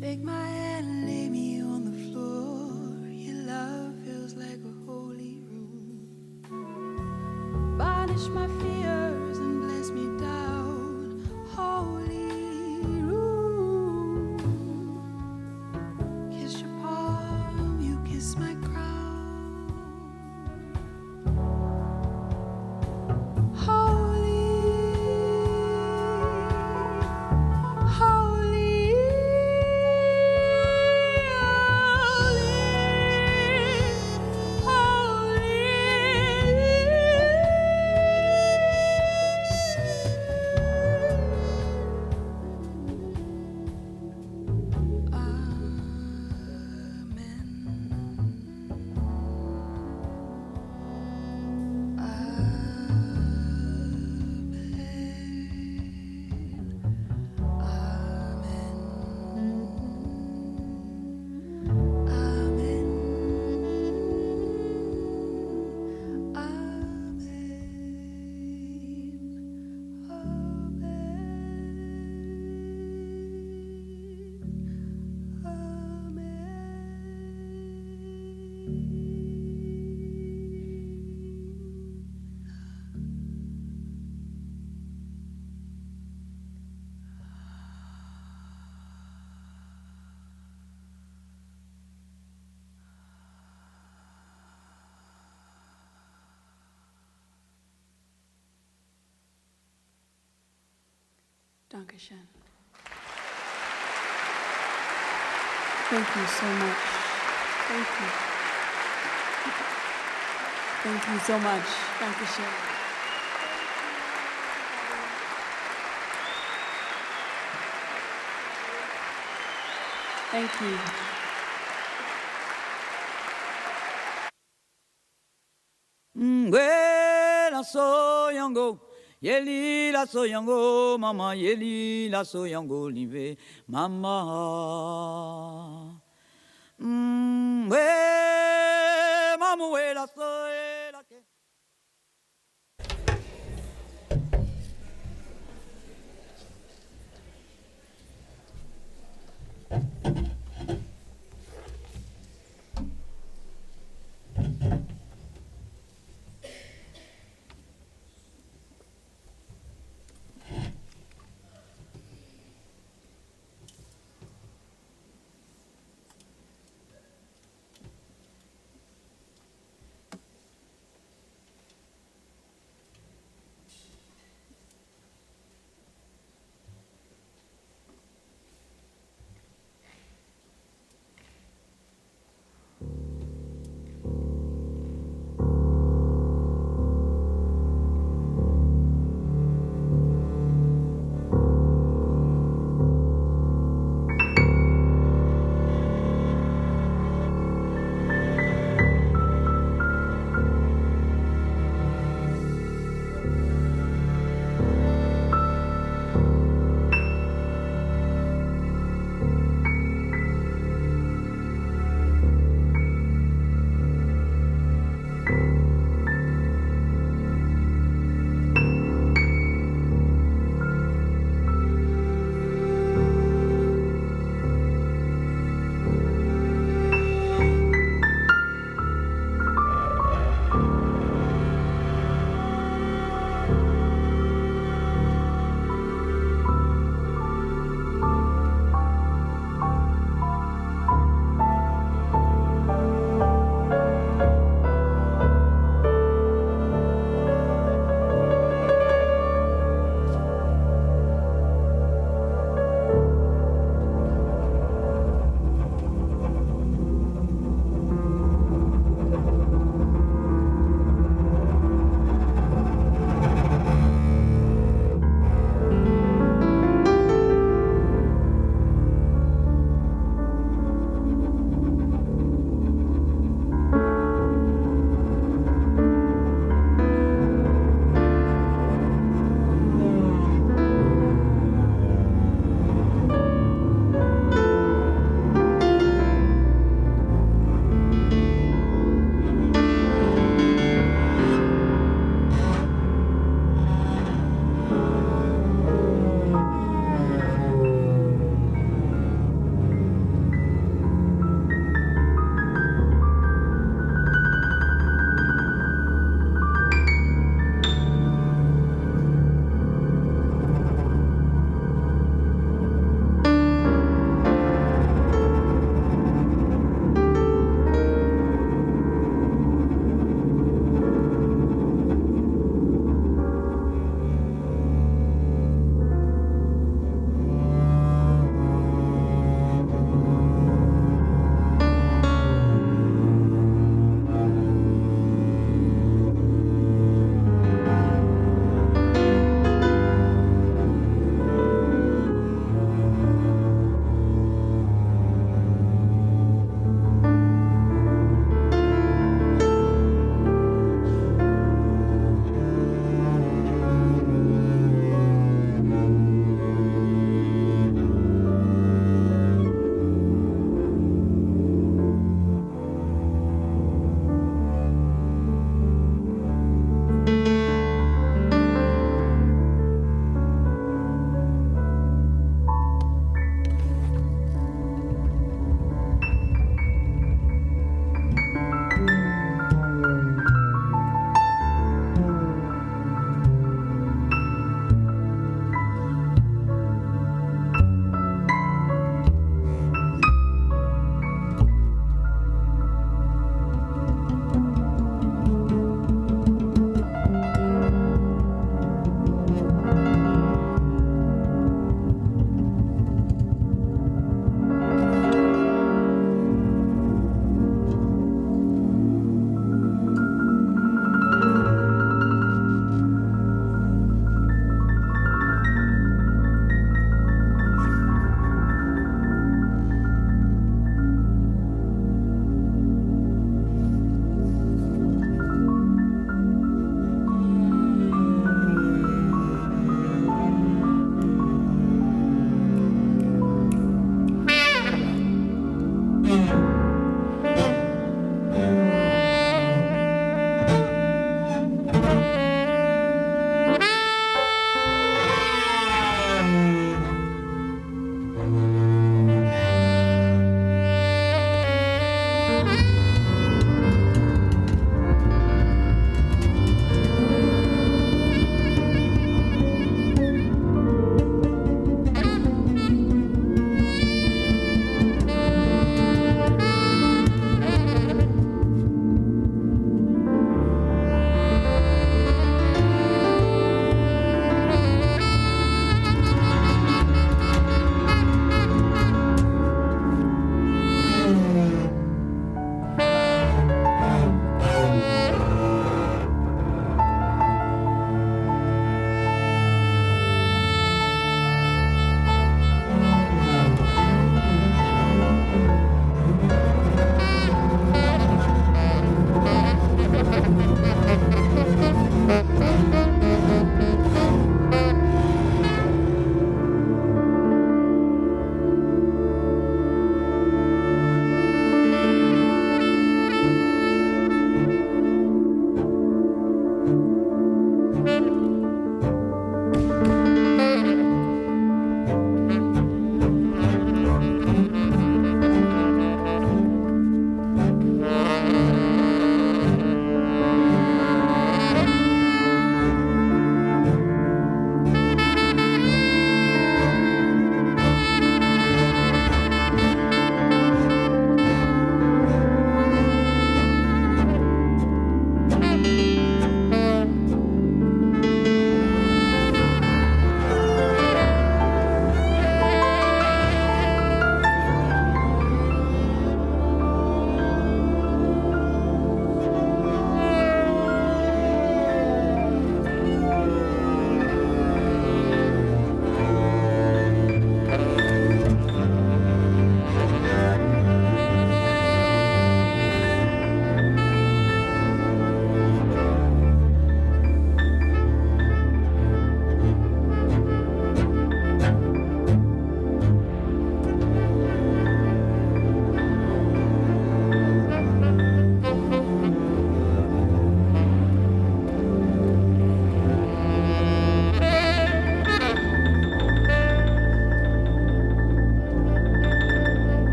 Take my hand and lay me on the floor. Your love feels like a holy room. Banish my fears and bless me down. Holy room. Kiss your palm, you kiss my crown. Holy, holy. Dankeschön. Thank you so much. Thank you. Thank you so much. Dankeschön. Thank you. Well, so young go. Yeli la so yango, mama, yeli la so yango, live, mama. We, mama, we la so la ke.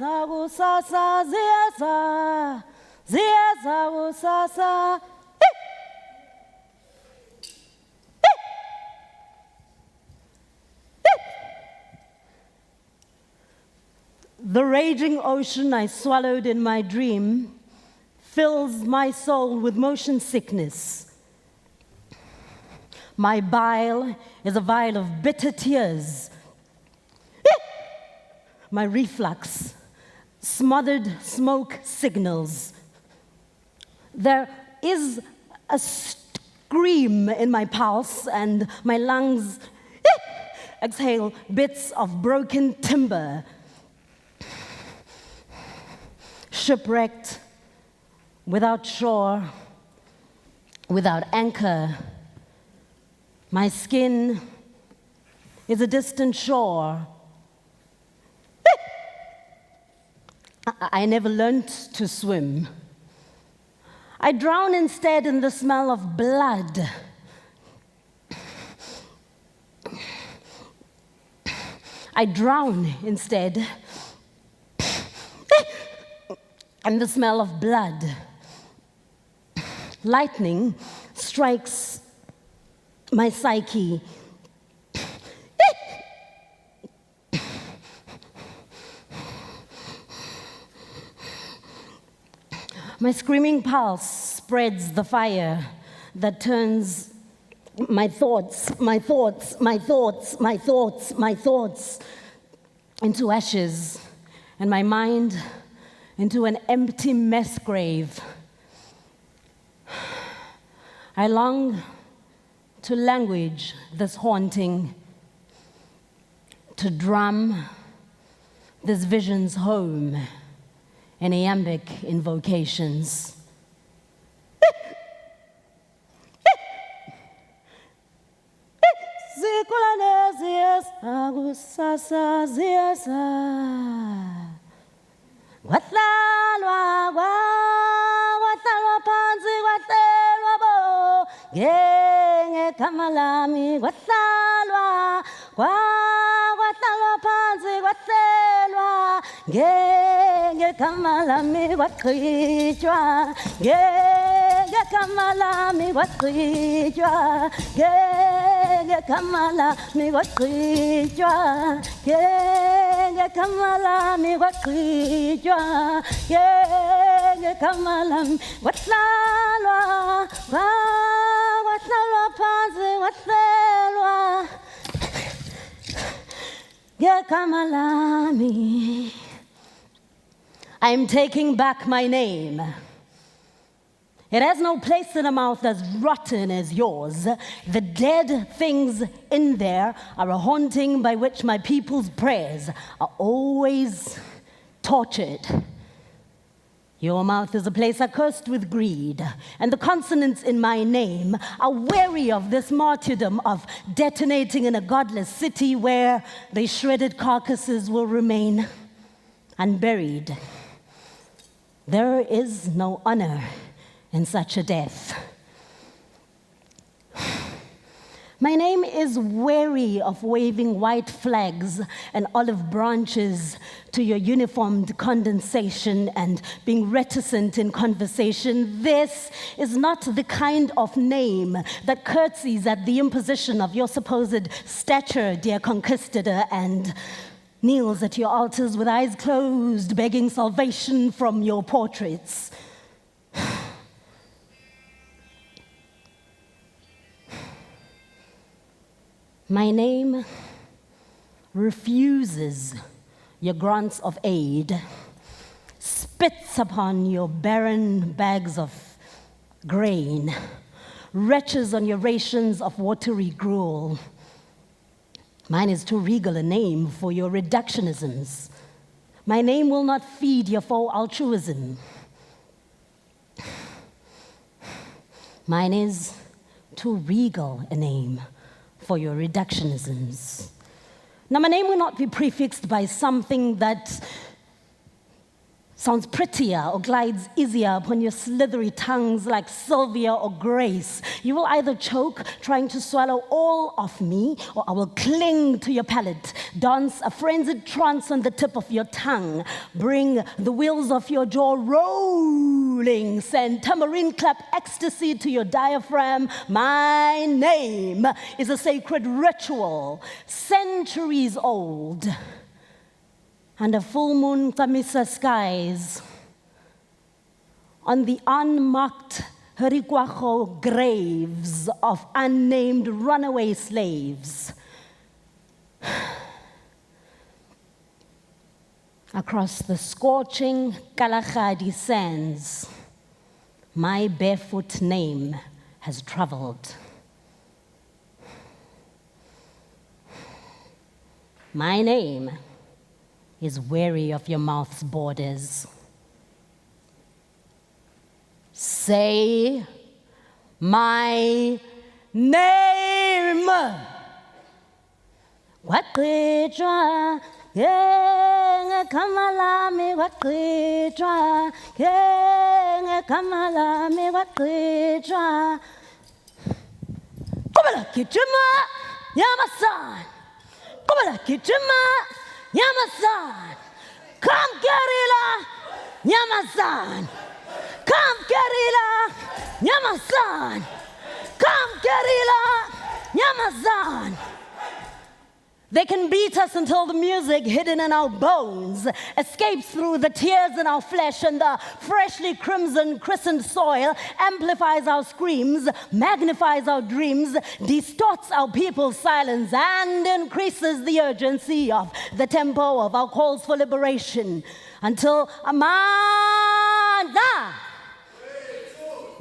kusasa, ziyeza kusasa. The raging ocean I swallowed in my dream fills my soul with motion sickness. My bile is a vial of bitter tears. My reflux, smothered smoke signals. There is a scream in my pulse, and my lungs exhale bits of broken timber. Shipwrecked, without shore, without anchor. My skin is a distant shore. I never learned to swim. I drown instead in the smell of blood. I drown instead and the smell of blood. Lightning strikes my psyche. My screaming pulse spreads the fire that turns my thoughts into ashes, and my mind into an empty mess grave. I long to language this haunting, to drum this vision's home in iambic invocations. Genge kamalami gwatalwa phansi gwahlelwa ngeke kamalami gwaqhitshwa ngeke kamalami gwaqhitshwa ngeke kamalami gwaqhitshwa ngeke kamalami gwaqhitshwa ngeke kamalami gwahlalwa gwahlalwa phansi gwahlelwa Kamalami. I'm taking back my name. It has no place in a mouth as rotten as yours. The dead things in there are a haunting by which my people's prayers are always tortured. Your mouth is a place accursed with greed, and the consonants in my name are weary of this martyrdom of detonating in a godless city where the shredded carcasses will remain unburied. There is no honor in such a death. My name is weary of waving white flags and olive branches to your uniformed condensation and being reticent in conversation. This is not the kind of name that curtsies at the imposition of your supposed stature, dear conquistador, and kneels at your altars with eyes closed, begging salvation from your portraits. My name refuses your grants of aid, spits upon your barren bags of grain, retches on your rations of watery gruel. Mine is too regal a name for your reductionisms. My name will not feed your faux altruism. Mine is too regal a name for your reductionisms. Now, my name will not be prefixed by something that sounds prettier or glides easier upon your slithery tongues like Sylvia or Grace. You will either choke, trying to swallow all of me, or I will cling to your palate, dance a frenzied trance on the tip of your tongue, bring the wheels of your jaw rolling, send tambourine clap ecstasy to your diaphragm. My name is a sacred ritual, centuries old. Under full moon Kamisa skies, on the unmarked Herikwacho graves of unnamed runaway slaves, across the scorching Kalahari sands, my barefoot name has traveled. My name is weary of your mouth's borders. Say my name. Waqedwa, ngegama lami waqedwa, ngegama lami waqedwa. Qhubela gijima, Yamasan. Qhubela gijima, Yamasan. Come Gerila, Yamasan. Come Gerila, Yamasan. Come Gerila, Yamasan. They can beat us until the music hidden in our bones escapes through the tears in our flesh, and the freshly crimson christened soil amplifies our screams, magnifies our dreams, distorts our people's silence, and increases the urgency of the tempo of our calls for liberation until Amanda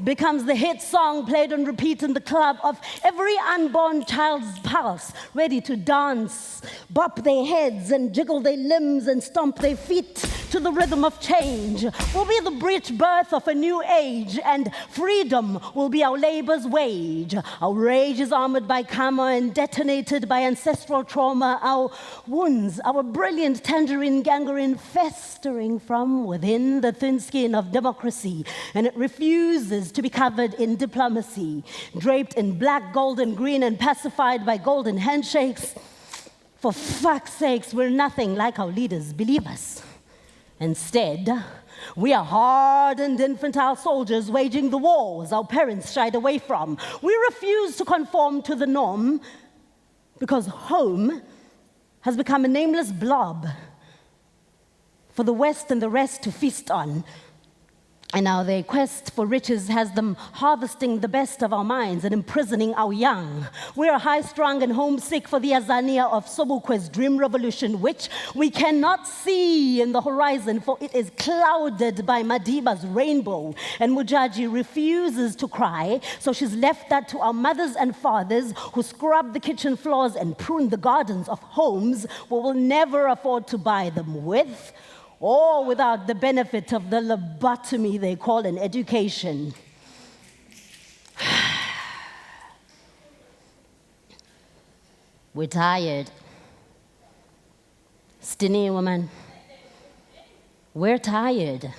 becomes the hit song played on repeat in the club of every unborn child's pulse, ready to dance, bop their heads and jiggle their limbs and stomp their feet to the rhythm of change. Will be the breech birth of a new age, and freedom will be our labor's wage. Our rage is armored by karma and detonated by ancestral trauma. Our wounds, our brilliant tangerine gangrene festering from within the thin skin of democracy, and it refuses to be covered in diplomacy, draped in black, gold, and green, and pacified by golden handshakes. For fuck's sakes, we're nothing like our leaders believe us. Instead, we are hardened infantile soldiers waging the wars our parents shied away from. We refuse to conform to the norm because home has become a nameless blob for the West and the rest to feast on. And now their quest for riches has them harvesting the best of our minds and imprisoning our young. We are high-strung and homesick for the Azania of Sobukwe's dream revolution, which we cannot see in the horizon, for it is clouded by Madiba's rainbow. And Mujaji refuses to cry, so she's left that to our mothers and fathers who scrub the kitchen floors and prune the gardens of homes we will never afford to buy them with, or without the benefit of the lobotomy they call an education. We're tired. Stinny woman. We're tired.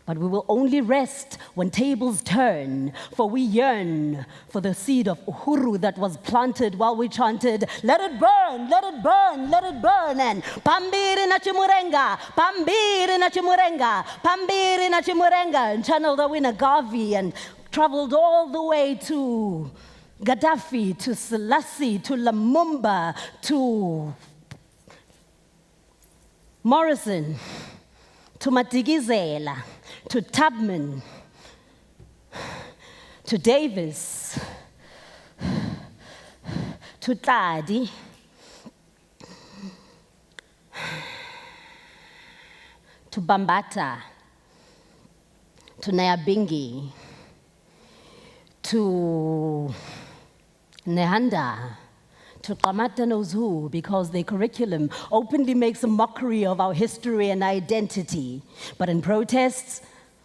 But we will only rest when tables turn, for we yearn for the seed of uhuru that was planted while we chanted, let it burn, let it burn, let it burn, and Pambiri na Chimurenga, Pambiri na Chimurenga, Pambiri na Chimurenga, and channeled Awina Gavi and traveled all the way to Gaddafi, to Selassie, to Lumumba, to Morrison, to Matigizela, to Tubman, to Davis, to Tladi, to Bambata, to Nyabingi, to Nehanda, to Kamata knows who, because their curriculum openly makes a mockery of our history and identity. But in protests,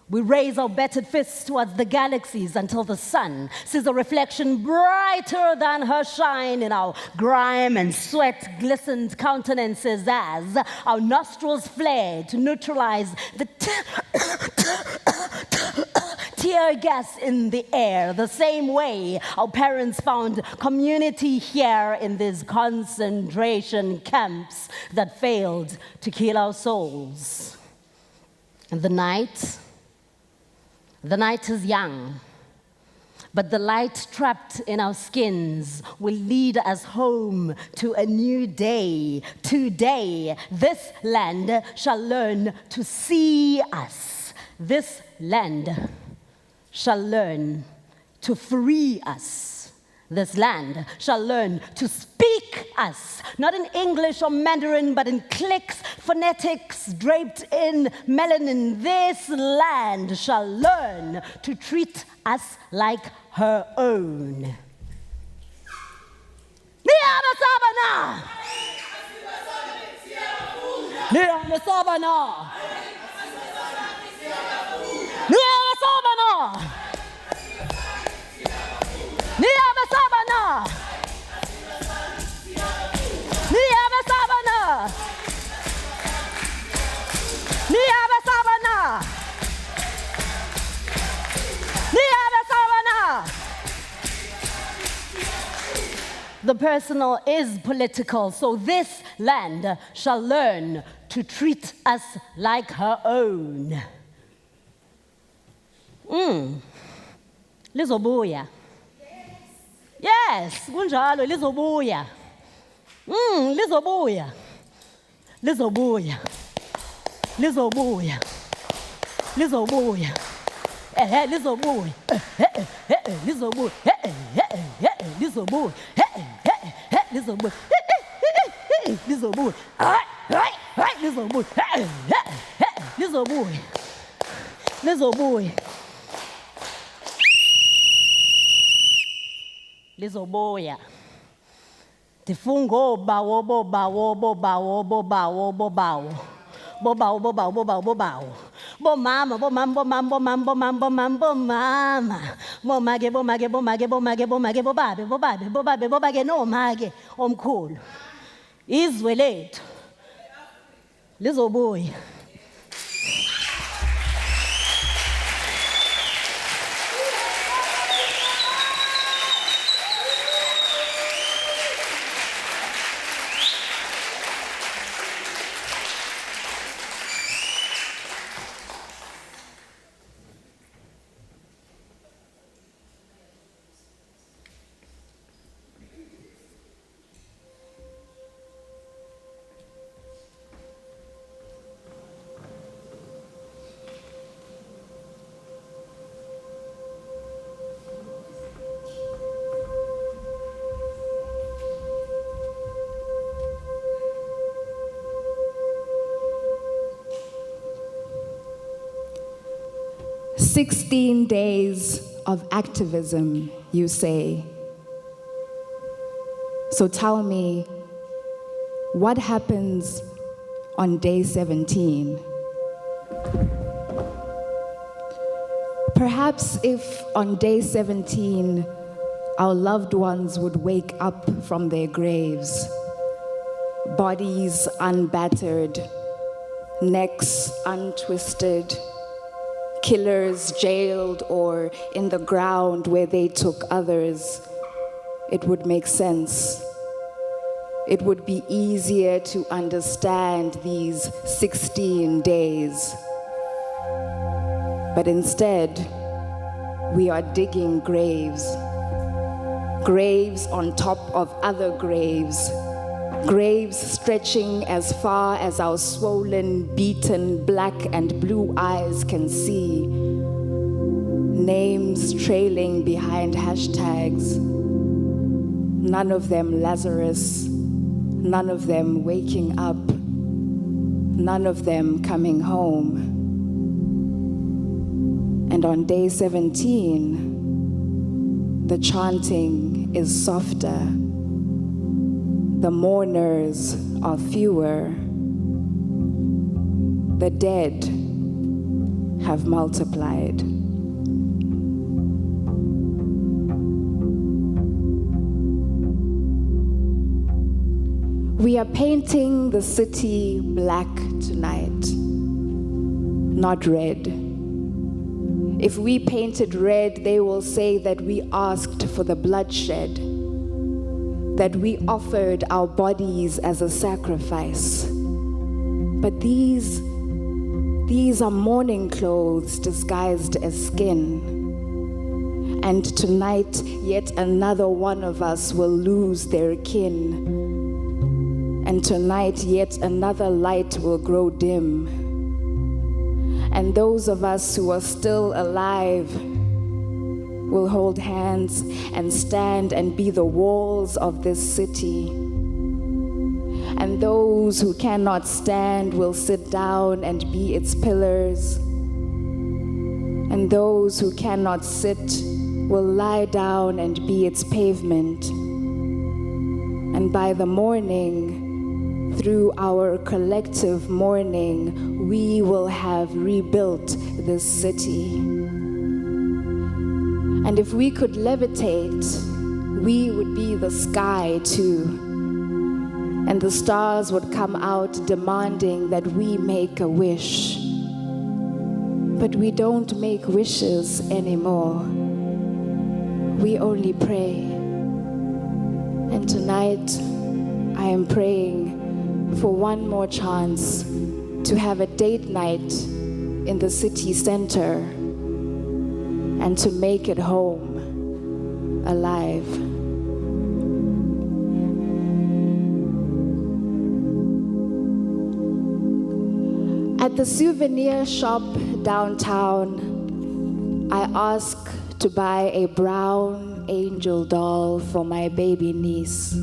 We raise our battered fists towards the galaxies until the sun sees a reflection brighter than her shine in our grime and sweat glistened countenances as our nostrils flare to neutralize the tear gas in the air, the same way our parents found community here in these concentration camps that failed to kill our souls. And the night is young, but the light trapped in our skins will lead us home to a new day. Today, this land shall learn to see us. This land shall learn to free us. This land shall learn to speak us, not in English or Mandarin, but in clicks, phonetics draped in melanin. This land shall learn to treat us like her own. Niyabasabana! Niyabasabana! Niyabasabana! Niyabasabana! Niyabasabana! Niyabasabana! Niyabasabana! The personal is political, so this land shall learn to treat us like her own. Lizobuya. Yes, kunjalo lizobuya. Lizobuya. Lizobuya. Lizobuya. Lizobuya. Lizobuya. Lizobuya. Lizobuya. Lizobuya. Lizobuya. Lizobuya. Lizobuya. Lizobuya. Lizobuya. Tifungo bawo bobawo bobawo bobawo bobawo. Bobawo bobawo bobawo bobawo. Bomama bomama bomama bomama bomama bomama. Bomage bomage bomage bomage bomage bobabe bobabe bobabe bobage no mage omkhulu. Izwe lethu lizobuya. "16 days of activism," you say. So tell me, what happens on day 17? Perhaps if on day 17, our loved ones would wake up from their graves, bodies unbattered, necks untwisted, killers jailed or in the ground where they took others, it would make sense. It would be easier to understand these 16 days. But instead, we are digging graves. Graves on top of other graves. Graves stretching as far as our swollen, beaten, black and blue eyes can see. Names trailing behind hashtags. None of them Lazarus. None of them waking up. None of them coming home. And on day 17, the chanting is softer. The mourners are fewer. The dead have multiplied. We are painting the city black tonight, not red. If we painted red, they will say that we asked for the bloodshed, that we offered our bodies as a sacrifice. But these are mourning clothes disguised as skin. And tonight, yet another one of us will lose their kin. And tonight, yet another light will grow dim. And those of us who are still alive will hold hands and stand and be the walls of this city. And those who cannot stand will sit down and be its pillars. And those who cannot sit will lie down and be its pavement. And by the morning, through our collective mourning, we will have rebuilt this city. And if we could levitate, we would be the sky too. And the stars would come out demanding that we make a wish. But we don't make wishes anymore. We only pray. And tonight, I am praying for one more chance to have a date night in the city center and to make it home alive. At the souvenir shop downtown, I ask to buy a brown angel doll for my baby niece.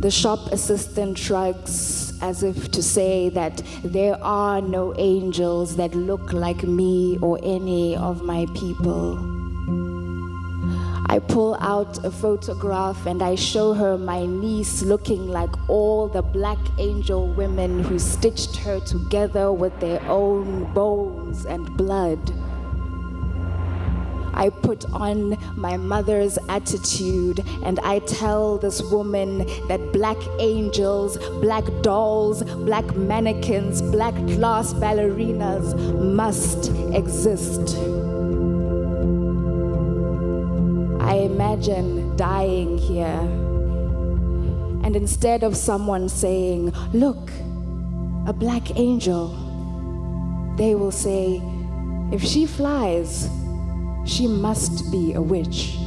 The shop assistant shrugs as if to say that there are no angels that look like me or any of my people. I pull out a photograph and I show her my niece looking like all the black angel women who stitched her together with their own bones and blood. I put on my mother's attitude and I tell this woman that black angels, black dolls, black mannequins, black class ballerinas must exist. I imagine dying here, and instead of someone saying, "Look, a black angel," they will say, "If she flies, she must be a witch."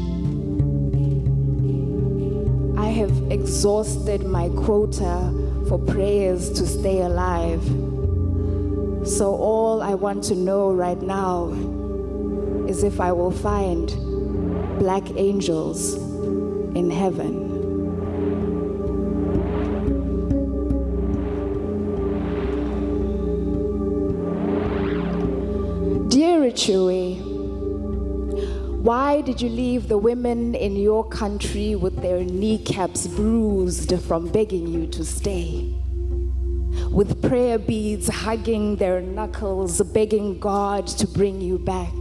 I have exhausted my quota for prayers to stay alive. So all I want to know right now is if I will find black angels in heaven. Dear Richui, why did you leave the women in your country with their kneecaps bruised from begging you to stay? With prayer beads hugging their knuckles, begging God to bring you back?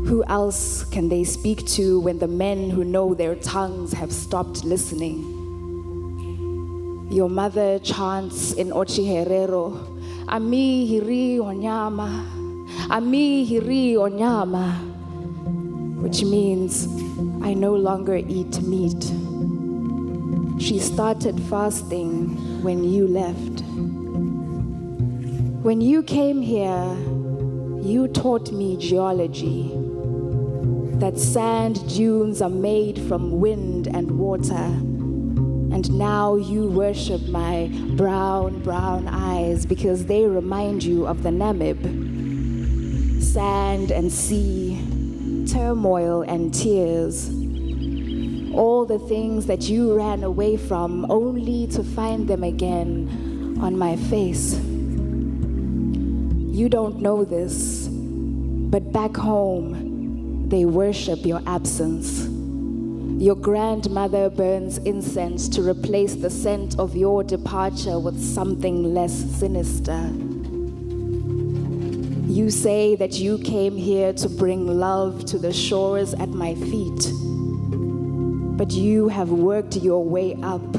Who else can they speak to when the men who know their tongues have stopped listening? Your mother chants in Ochiherero, "Ami hiri onyama, Ami hiri onyama," which means, I no longer eat meat. She started fasting when you left. When you came here, you taught me geology, that sand dunes are made from wind and water. And now you worship my brown, brown eyes because they remind you of the Namib. Sand and sea, turmoil and tears. All the things that you ran away from only to find them again on my face. You don't know this, but back home, they worship your absence. Your grandmother burns incense to replace the scent of your departure with something less sinister. You say that you came here to bring love to the shores at my feet, but you have worked your way up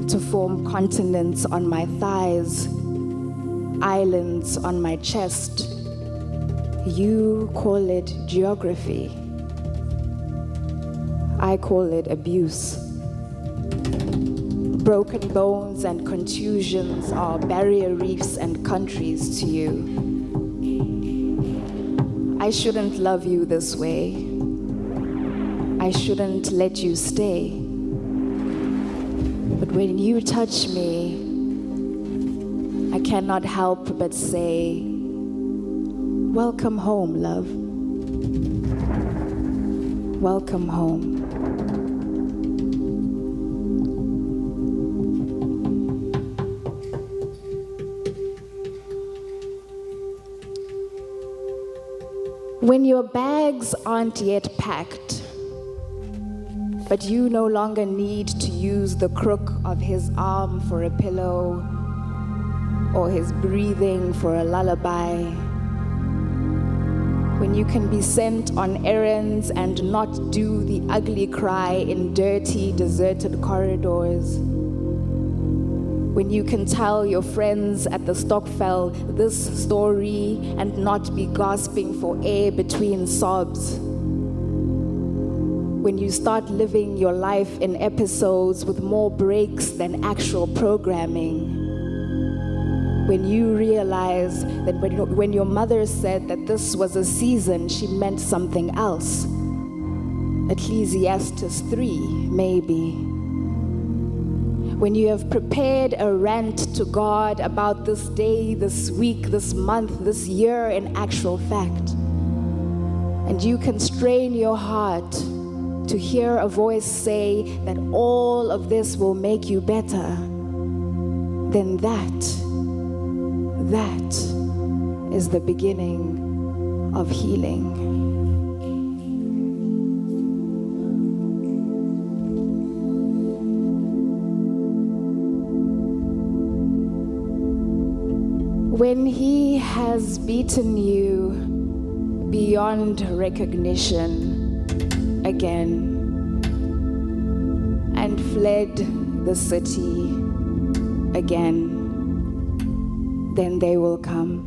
to form continents on my thighs, islands on my chest. You call it geography. I call it abuse. Broken bones and contusions are barrier reefs and countries to you. I shouldn't love you this way. I shouldn't let you stay. But when you touch me, I cannot help but say, welcome home, love. Welcome home. When your bags aren't yet packed, but you no longer need to use the crook of his arm for a pillow or his breathing for a lullaby, when you can be sent on errands and not do the ugly cry in dirty, deserted corridors, when you can tell your friends at the Stokvel this story and not be gasping for air between sobs, when you start living your life in episodes with more breaks than actual programming, when you realize that when your mother said that this was a season, she meant something else. Ecclesiastes 3, maybe. When you have prepared a rant to God about this day, this week, this month, this year in actual fact, and you can strain your heart to hear a voice say that all of this will make you better, then that is the beginning of healing. When he has beaten you beyond recognition again and fled the city again, then they will come.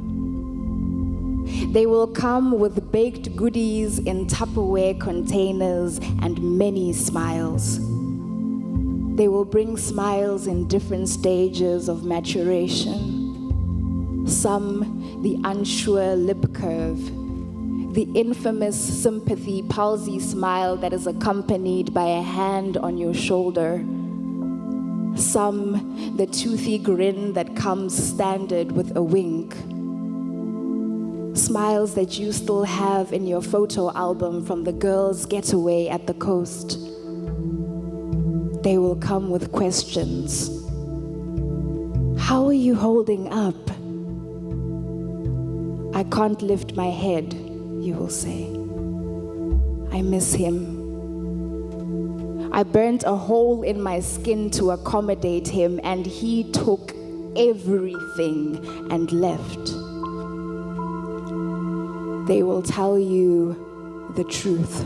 They will come with baked goodies in Tupperware containers and many smiles. They will bring smiles in different stages of maturation. Some, the unsure lip curve, the infamous sympathy palsy smile that is accompanied by a hand on your shoulder. Some, the toothy grin that comes standard with a wink. Smiles that you still have in your photo album from the girls' getaway at the coast. They will come with questions. How are you holding up? I can't lift my head, you will say. I miss him. I burnt a hole in my skin to accommodate him, and he took everything and left. They will tell you the truth.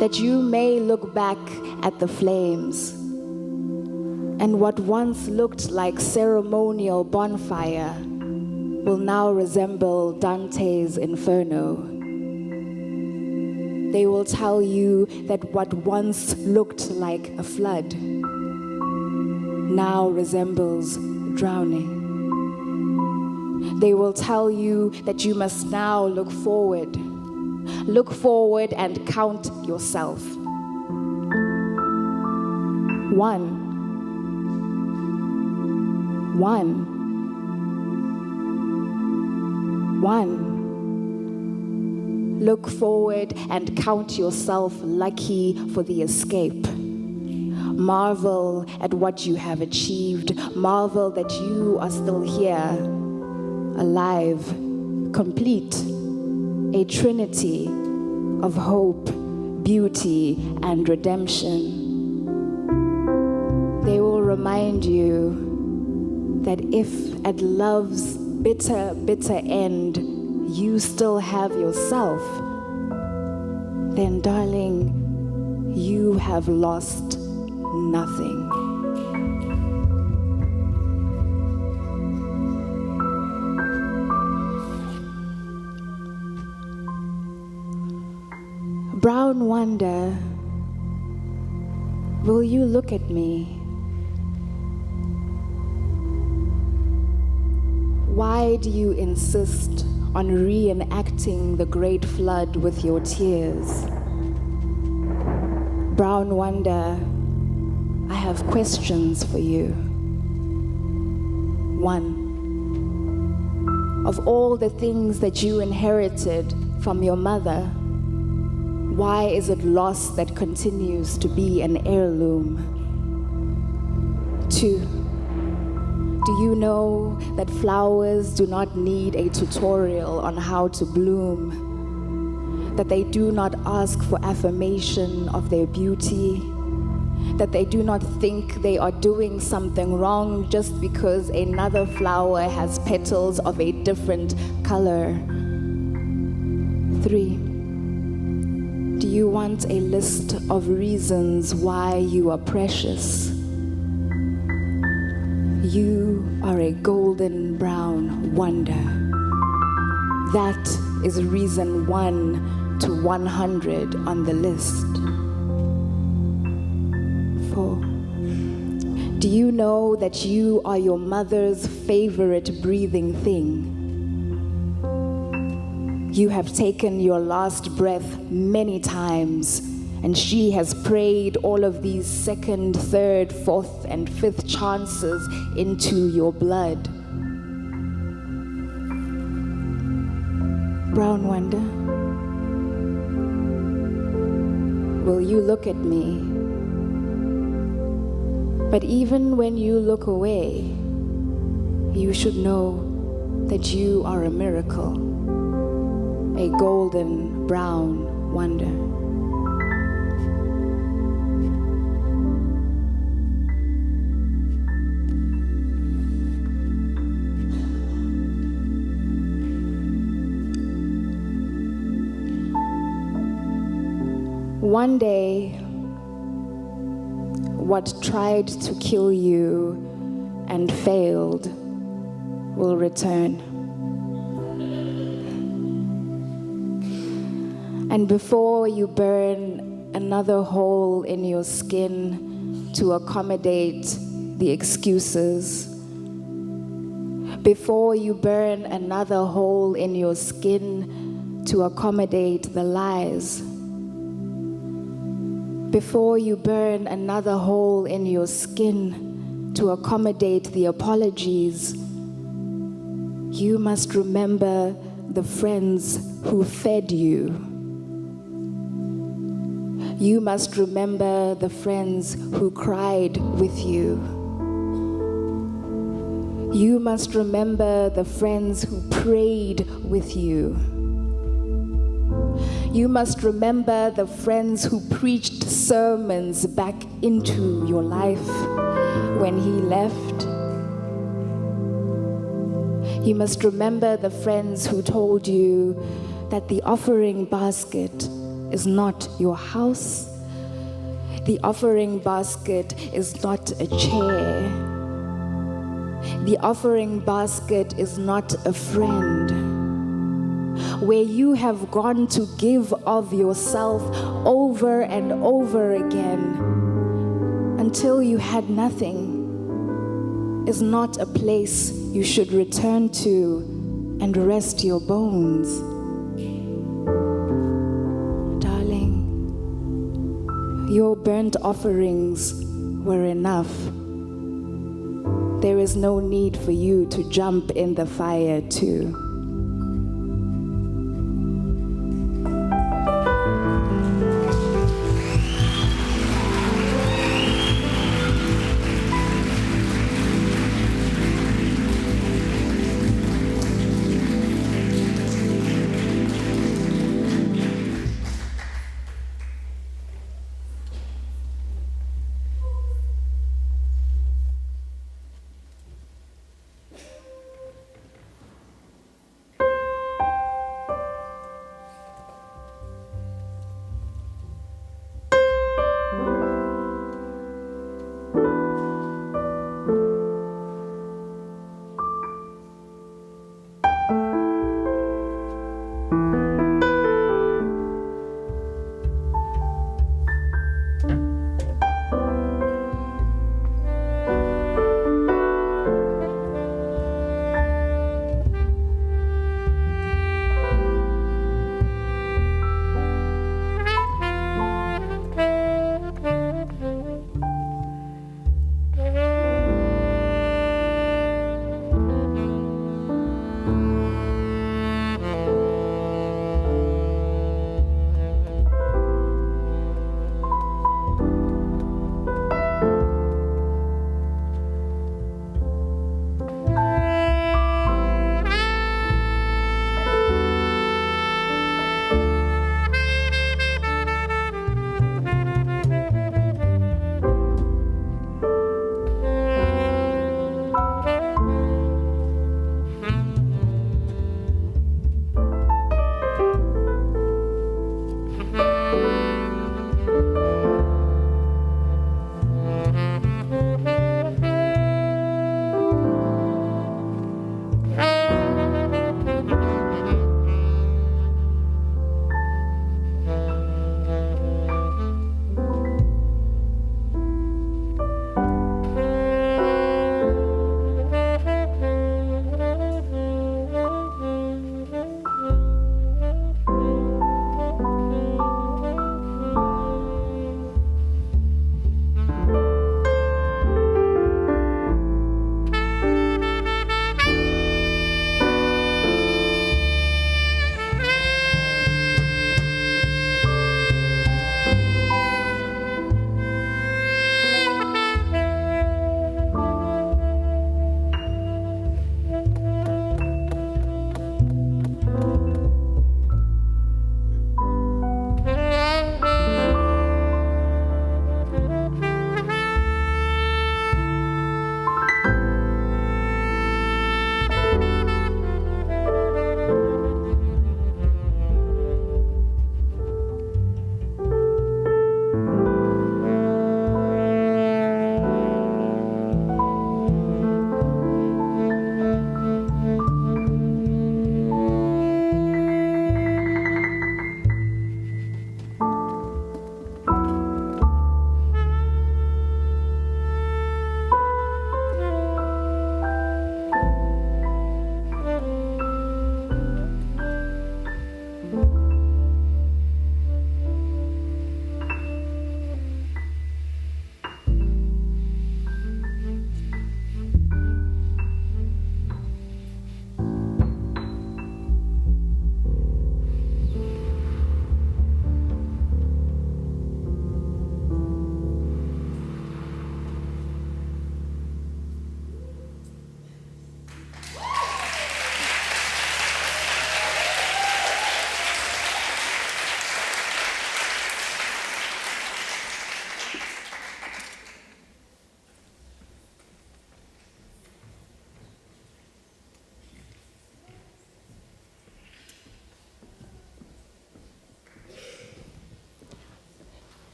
That you may look back at the flames, and what once looked like ceremonial bonfire will now resemble Dante's Inferno. They will tell you that what once looked like a flood now resembles drowning. They will tell you that you must now look forward and count yourself. 1. Look forward and count yourself lucky for the escape. Marvel at what you have achieved. Marvel that you are still here, alive, complete, a trinity of hope, beauty, and redemption. They will remind you that if at love's bitter, bitter end you still have yourself, then darling, you have lost nothing. Brown wonder, will you look at me? Why do you insist on reenacting the great flood with your tears? Brown wonder, I have questions for you. 1. Of all the things that you inherited from your mother, why is it loss that continues to be an heirloom? 2. Do you know that flowers do not need a tutorial on how to bloom? That they do not ask for affirmation of their beauty? That they do not think they are doing something wrong just because another flower has petals of a different color? 3. Do you want a list of reasons why you are precious? You are a golden brown wonder. That is reason 1 to 100 on the list. 4. Do you know that you are your mother's favorite breathing thing? You have taken your last breath many times, and she has prayed all of these 2nd, 3rd, 4th, and 5th chances into your blood. Brown wonder, will you look at me? But even when you look away, you should know that you are a miracle. A golden brown wonder. One day, what tried to kill you and failed will return. And before you burn another hole in your skin to accommodate the excuses, before you burn another hole in your skin to accommodate the lies, before you burn another hole in your skin to accommodate the apologies, you must remember the friends who fed you. You must remember the friends who cried with you. You must remember the friends who prayed with you. You must remember the friends who preached sermons back into your life when he left. You must remember the friends who told you that the offering basket is not your house. The offering basket is not a chair. The offering basket is not a friend. Where you have gone to give of yourself over and over again until you had nothing is not a place you should return to and rest your bones. Your burnt offerings were enough. There is no need for you to jump in the fire too.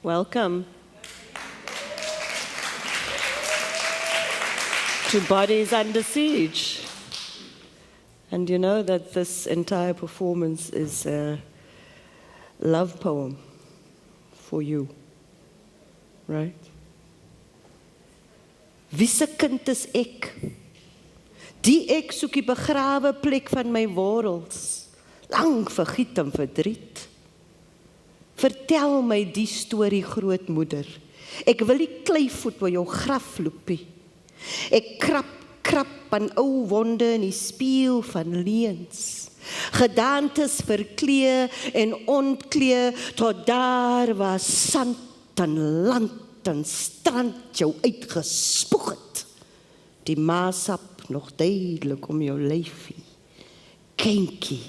Welcome to Bodies Under Siege. And you know that this entire performance is a love poem for you, right? Wie se kind is ek? Die ek soek die begrawe plek van my wortels, lang vergiet en verdriet. Vertel my die storie, grootmoeder. Ek wil die kleivoet oor jou graf loopie. Ek krap aan ou wonde in die spieël van leuns. Gedaantes verklee en ontklee tot daar waar sand en land en strand jou uitgespoeg het. Die maasap nog duidelik om jou lyfie. Kindjie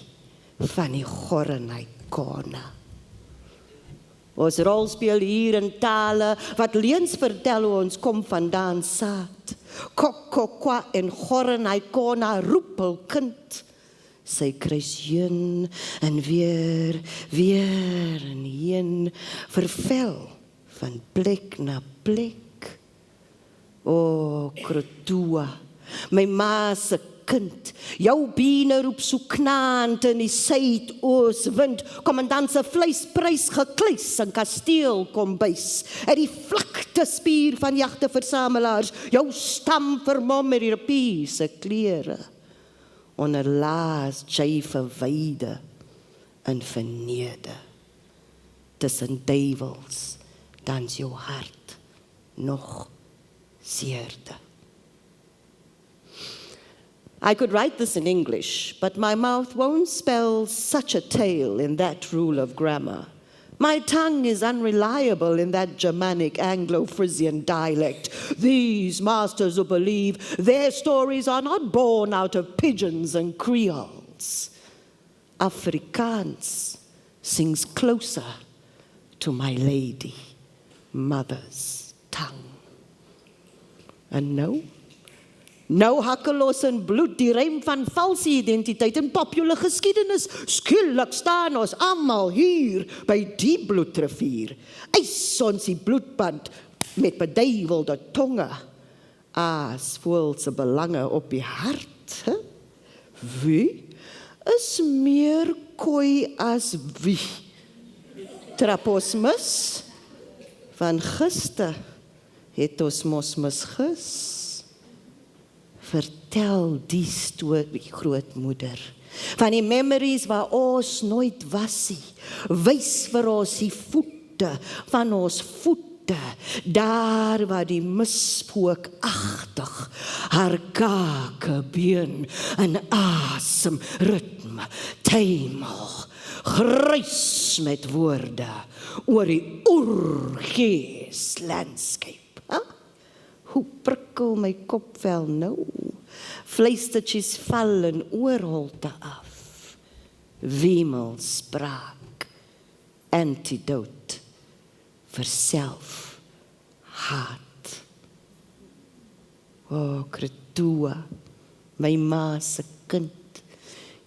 van die gorrenheid kona. Ons rolspeel hier in tale wat leuns vertel hoe ons kom vandaan saad. Kokokwa en gorrenheid kona roep hul kind. Sy kruis heen en weer en heen, vervel van plek na plek. O, Krotua, my ma se kind, jou biene roep so knaand in die suidooswind, kommandant se vleisprys gekluis in kasteel kom bys, uit die vlakte spier van jagteversamelaars, jou stam vermom met die ripier se klere, onder laas jy verwyde en vernede, tussen duivels, dans jou hart nog seerde. I could write this in English, but my mouth won't spell such a tale in that rule of grammar. My tongue is unreliable in that Germanic Anglo-Frisian dialect. These masters who believe their stories are not born out of pigeons and creoles. Afrikaans sings closer to my lady, mother's tongue. And nou hakkelos in bloed, die rem van valse identiteit en popular geskiedenis. Skielik staan ons almal hier by die bloedrivier. Eis ons die bloedband met beduiwelde tonge. Aas voel se belange op die hart. Wie is meer kooi as wie? Trap ons mis? Van gister het ons mos misgis. Vertel die storie, grootmoeder, van die memories waar ons nooit wasie. Wys vir ons die voete van ons voete, daar waar die mispookagtig haar kakebeen in asemritme tuimel, gruis met woorde oor die oergees landscape. Hoe prikkel my kopvel nou, fluistertjies val in oorholte af, wemel spraak, antidote vir selfhaat. O, Krotua, my ma se kind,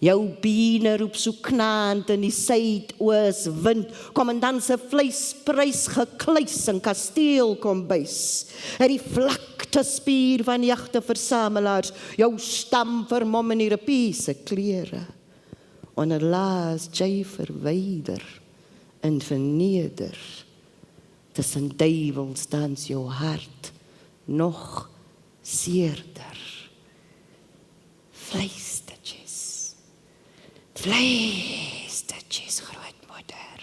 jou biene roep so knaand in die suidooswind, kommandant se vleisprys gekluis in kasteel kom bys, uit die vlakte spier van jagteversamelaars, jou stam vermom in die ripier se klere, onder laas jy verwyder en verneder, tussen duivels dans jou hart nog seerder. Vleistertjies, grootmoeder.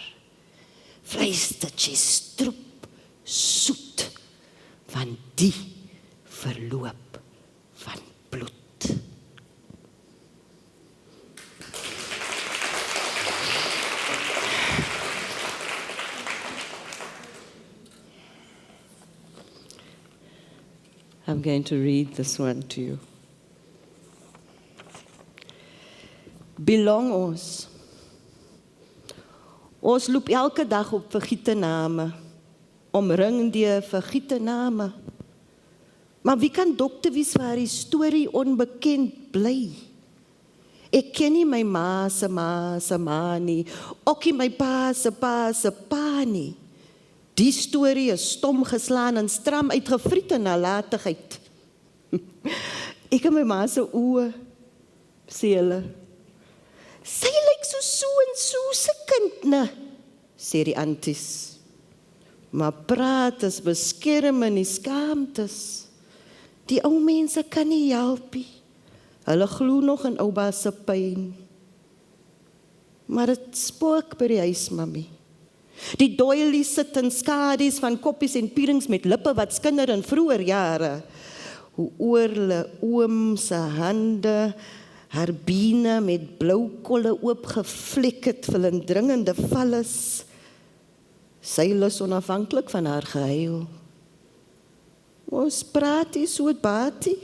Vleistertjies stroep soet van die verloop van bloed. I'm going to read this one to you. Belong ons. Ons loop elke dag op vergiete name, omring die vergiete name. Maar wie kan dokter wees waar die storie onbekend bly? Ek ken nie my ma se ma nie, ook nie my pa se pa nie. Die storie is stom geslaan en stram uitgevriet in nalatigheid. Ek in my ma se oë, sê hulle. Sy lyk so en so se kind, ne, sê die anties. Maar praat is beskerm in die skaamtes. Die ou mense kan nie help nie. Hulle glo nog in oupa se pyn. Maar dit spook by die huis, mami. Die doilies sit in skadies van koppies en pierings met lippe wat skinder in vroeër jare. Hoe oor hulle oom se hande, haar bene met blou kolle oopgevlek het vir 'n dringende valles. Sy is onafhanklik van haar gehuil. Ons praat nie so baie.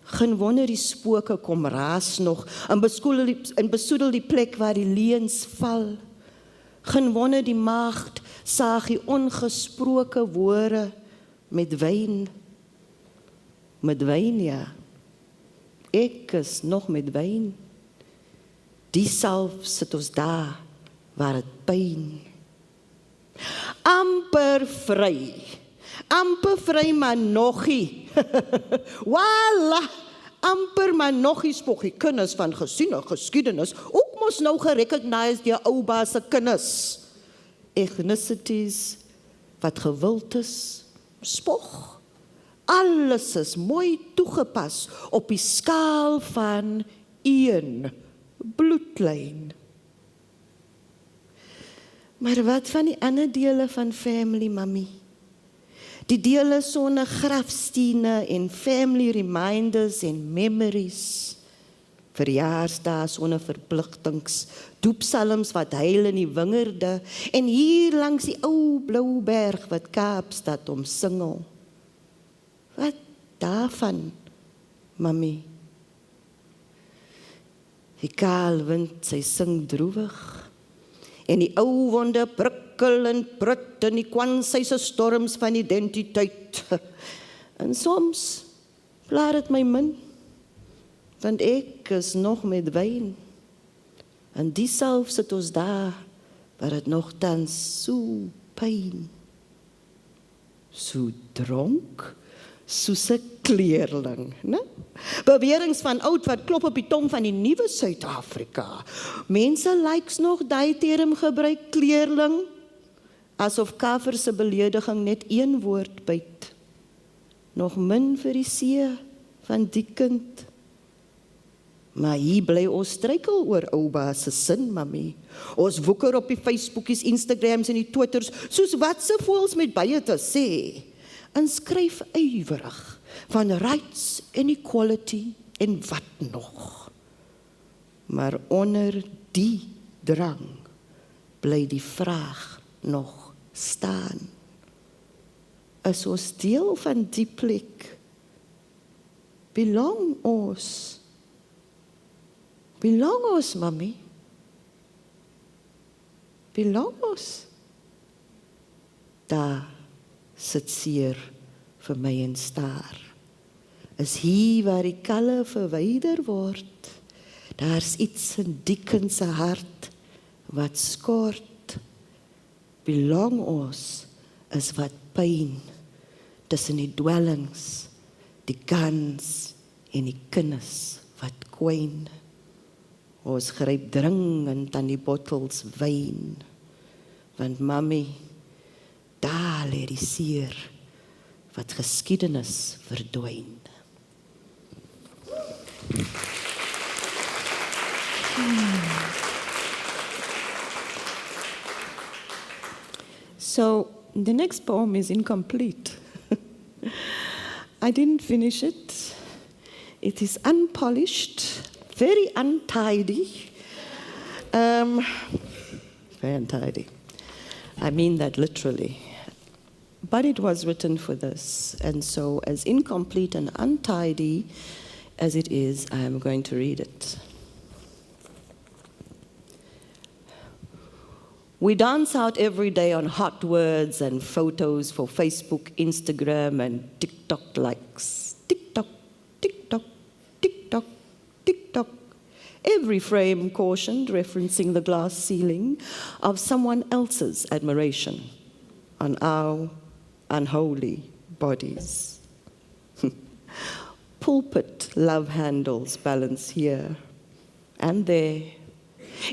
Geen wonder die spooke kom raas nog en besoedel die plek waar die leuns val. Geen wonder die maagd saag die ongesproke woorde met wyn. Met wyn, ja. Ek is nog met wyn. Die salf sit ons daar waar het pyn. Amper vry maar nogie. Wala, amper maar nogie spoggie kinders van gesiene geskiedenis, ook mos nou gerecogniseerd die oupa se kinders. Ethnicities wat gewild is, spog. Alles is mooi toegepas op die skaal van een bloedlyn. Maar wat van die ander dele van family, mami? Die dele sonder grafstene en family reminders en memories. Verjaarsdae sonder verpligtings, doopsalms wat huil in die wingerde en hier langs die ou blou berg wat Kaapstad omsingel. Wat daarvan, mami? Die kaal wind, sy sing droewig. En die ou wonde prikkel en prut in die kwansyse storms van identiteit. En soms plaat het my min, want ek is nog met wyn. En die salf sit ons daar, waar het nogtans so pyn. So dronk, soos 'n kleerling, né? Beweringe van oud wat klop op die tong van die nuwe Suid-Afrika. Mense likes nog daai term gebruik, kleerling, asof Kaffer se belediging net een woord byt. Nog min vir die see van die kind. Maar hier bly ons struikel oor oupa se sin, mami. Ons woeker op die Facebookies, Instagrams en die Twitters, soos wat se voels met baie te sê. En skryf ywerig van rights en equality en wat nog. Maar onder die drang bly die vraag nog staan. Is ons deel van die plek? Belong ons, mami? Belong ons? Daar sit seer vir my en staar. Is hier waar die kalle verwyder word. Daar's iets in die kind se hart wat skort. Belong ons is wat pyn tussen die dwellings, die guns en die kinders wat kwyn. Ons gryp dringend aan die bottels wyn, want mami, daar lê die seer wat geskiedenis verdwyn. So, the next poem is incomplete. I didn't finish it. It is unpolished, very untidy. Very untidy. I mean that literally. But it was written for this, and so as incomplete and untidy as it is, I am going to read it. We dance out every day on hot words and photos for Facebook, Instagram, and TikTok likes. TikTok, TikTok, TikTok, TikTok. every frame cautioned, referencing the glass ceiling, of someone else's admiration on our unholy bodies. Pulpit love handles balance here and there.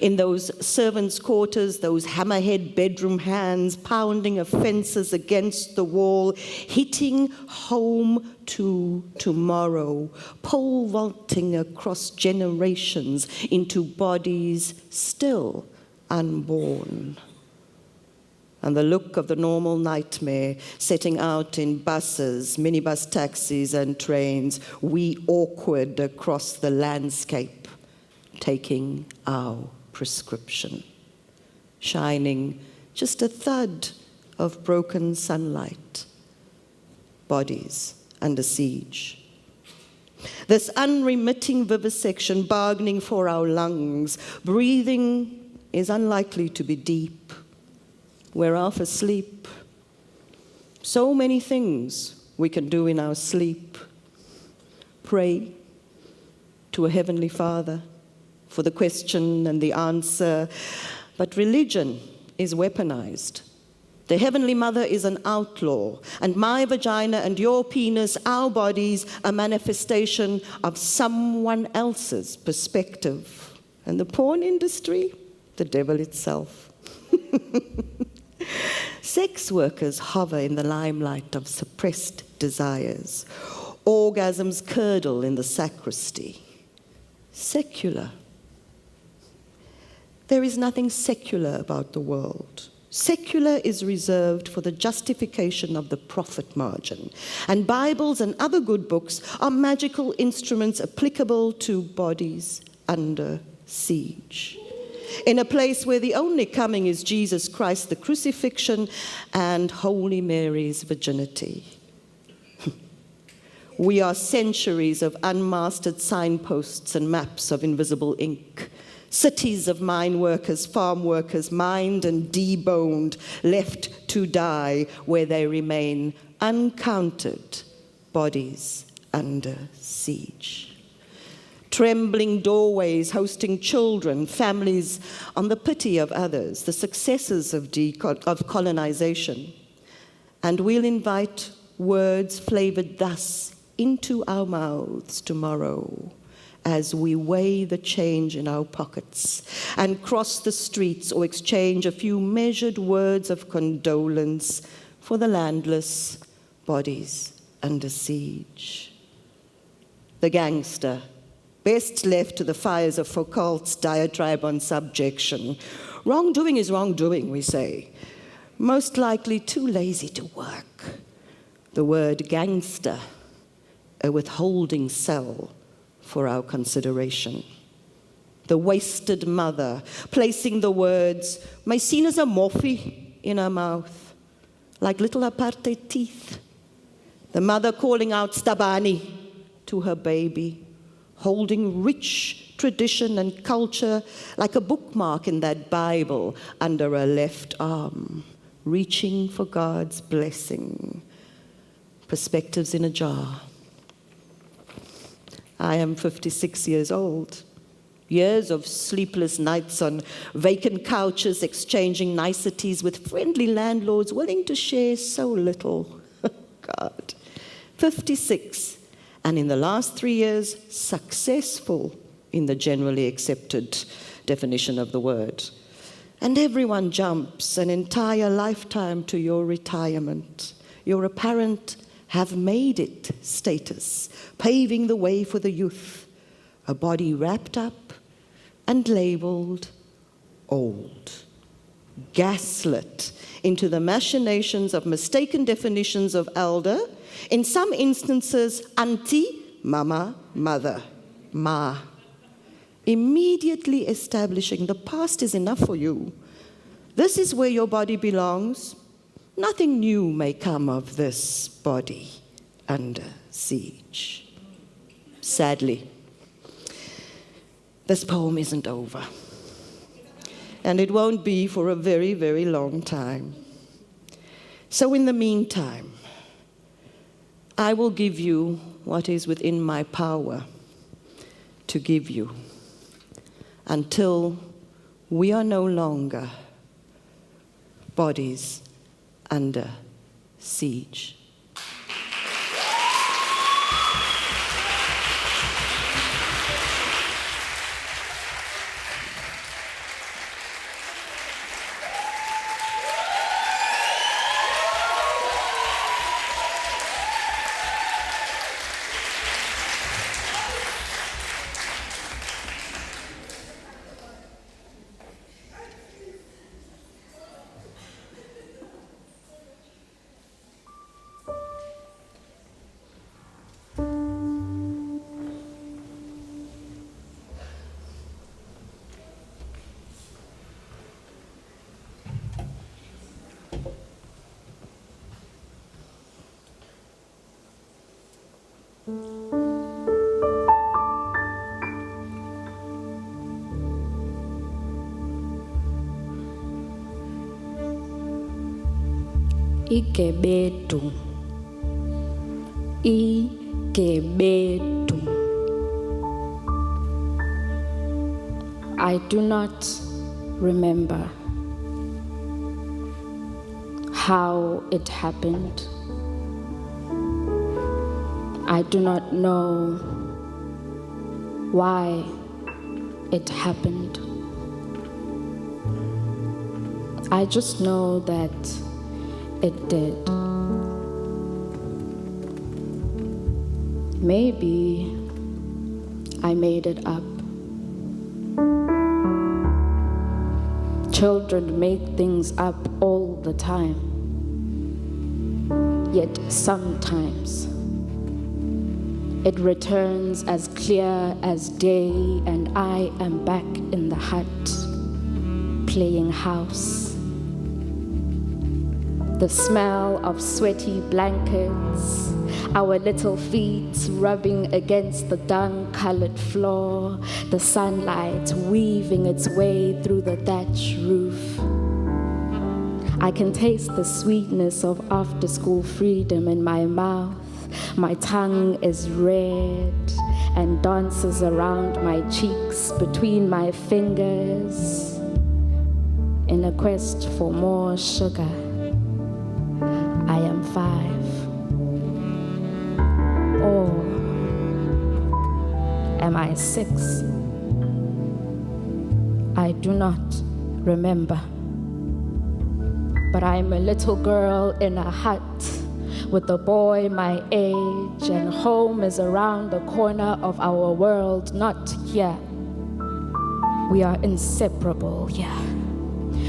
In those servants' quarters, those hammerhead bedroom hands pounding offences against the wall, hitting home to tomorrow, pole vaulting across generations into bodies still unborn. And the look of the normal nightmare setting out in buses, minibus taxis and trains, we awkward across the landscape, taking our prescription, shining just a thud of broken sunlight, bodies under siege. This unremitting vivisection, bargaining for our lungs, breathing is unlikely to be deep. We're half asleep. So many things we can do in our sleep. Pray to a Heavenly Father for the question and the answer, but religion is weaponized. The Heavenly Mother is an outlaw, and my vagina and your penis, our bodies, a manifestation of someone else's perspective. And the porn industry, the devil itself. Sex workers hover in the limelight of suppressed desires. Orgasms curdle in the sacristy. Secular. There is nothing secular about the world. Secular is reserved for the justification of the profit margin, and Bibles and other good books are magical instruments applicable to bodies under siege. In a place where the only coming is Jesus Christ, the crucifixion, and Holy Mary's virginity. We are centuries of unmastered signposts and maps of invisible ink. Cities of mine workers, farm workers, mined and deboned, left to die where they remain uncounted, bodies under siege. Trembling doorways hosting children, families on the pity of others, the successes of colonization. And we'll invite words flavored thus into our mouths tomorrow, as we weigh the change in our pockets and cross the streets or exchange a few measured words of condolence for the landless, bodies under siege. The gangster, best left to the fires of Foucault's diatribe on subjection. Wrongdoing is wrongdoing, we say. Most likely too lazy to work. The word gangster, a withholding cell for our consideration. The wasted mother, placing the words, my sien is a moffie, in her mouth, like little apartheid teeth. The mother calling out stabani to her baby, holding rich tradition and culture like a bookmark in that Bible under her left arm, reaching for God's blessing. Perspectives in a jar. I am 56 years old. Years of sleepless nights on vacant couches, exchanging niceties with friendly landlords willing to share so little. God. 56. And in the last 3 years, successful in the generally accepted definition of the word. And everyone jumps an entire lifetime to your retirement, your apparent have made it status, paving the way for the youth, a body wrapped up and labeled old, gaslit into the machinations of mistaken definitions of elder, in some instances, auntie, mama, mother, ma, immediately establishing the past is enough for you. This is where your body belongs. Nothing new may come of this body under siege. Sadly, this poem isn't over. And it won't be for a very, very long time. So in the meantime, I will give you what is within my power to give you. until we are no longer bodies under siege. Igebedu. Igebedu. I do not remember how it happened. I do not know why it happened. I just know that it did. Maybe I made it up. Children make things up all the time. Yet sometimes it returns as clear as day, and I am back in the hut, playing house. The smell of sweaty blankets, our little feet rubbing against the dung-colored floor, the sunlight weaving its way through the thatch roof. I can taste the sweetness of after-school freedom in my mouth. My tongue is red and dances around my cheeks between my fingers in a quest for more sugar. I am 5. Or am I 6? I do not remember. But I'm a little girl in a hut with a boy my age, and home is around the corner of our world, not here. We are inseparable here.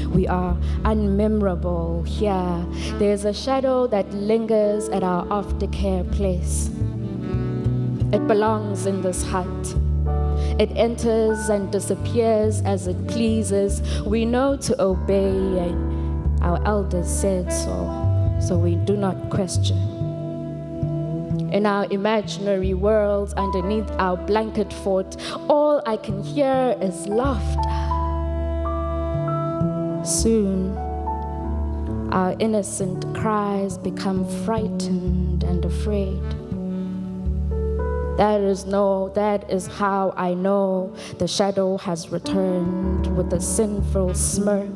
We are unmemorable here. There's a shadow that lingers at our aftercare place. It belongs in this hut. It enters and disappears as it pleases. We know to obey, and our elders said so we do not question. In our imaginary worlds underneath our blanket fort, all I can hear is laughter. Soon, our innocent cries become frightened and afraid. That is how I know the shadow has returned with a sinful smirk.